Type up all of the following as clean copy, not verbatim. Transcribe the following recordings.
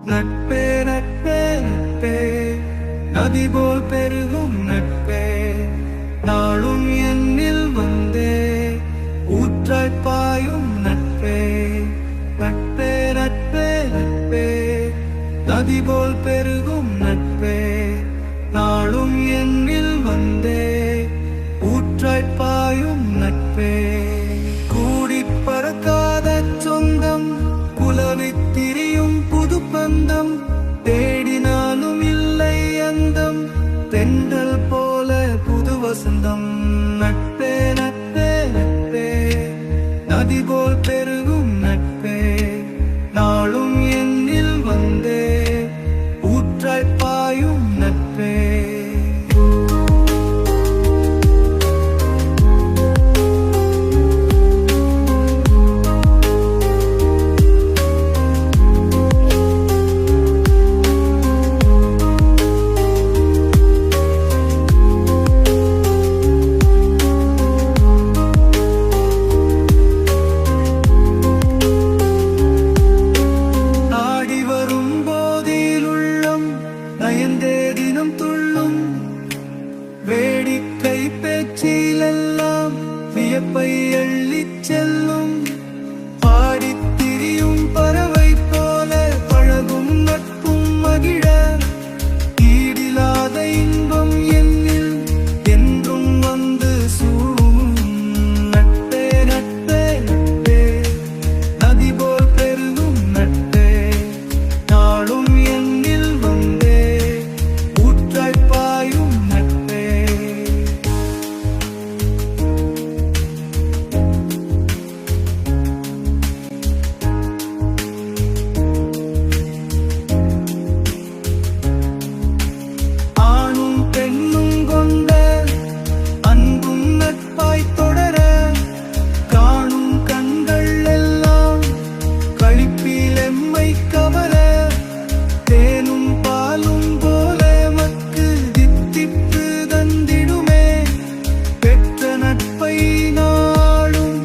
நட்பே நட்பே நட்பே நதி போல் பெருகும் நட்பே நாளும் என்னில் வந்தே ஊற்றாய் பாயும் நட்பே நட்பே நட்பே நட்பே நதி போல் பெருகும் நட்பே நாளும் என்னில் வந்தே ஊற்றாய் பாயும் நட்பே கூடி பறக்காத சொந்தம் குலவித் திரியும் புது பந்தம் தேடினாலும் இல்லை அந்தம் தென்றல் போல புது வசந்தம் நட்பே நட்பே நட்பே நதி போல் பெருகும் நட்பே நாளும் என்னில் வந்தே ஊற்றாய் பாயும் நட்பே நயந்தே தினம் துள்ளும் வேடிக்கை பேச்சிலெல்லாம் வியப்பை அள்ளிச் செல்லும் பாடித் திரியும் பறவை போல பழகும் நட்பும் மகிழ ஈடில்லாத இன்பம் என்னில் என்றும் வந்து சூழும் நட்பே நட்பே நட்பே நதி போல் பெருகும் நட்பே நாளும் என்னில் வந்தே ஊற்றாய் பாயும் நட்பே ஆணும் பெண்ணும் கொண்ட அன்பும் நட்பாய் தொடர காணும் கண்கள் எல்லாம் களிப்பில் எம்மை கவர தேனும் பாலும் போல மக்கு தித்திப்பு தந்திடுமே பெற்ற நட்பை நாளும்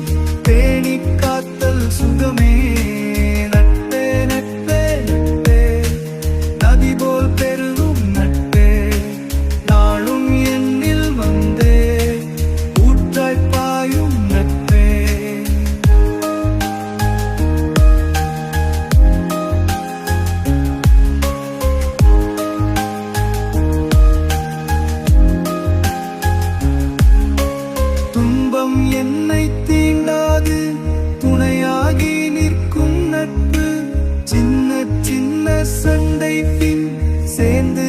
பேணி காத்தல் சுகமே நட்பே நட்பே நட்பே நதி போல் பெருகும் நட்பே நாளும் என்னில் வந்தே ஊற்றாய் பாயும் நட்பே துன்பம் என்னை தீண்டாது துணையாகி நிற்கும் நட்பு சின்ன சின்ன சண்டை பின் சேர்ந்து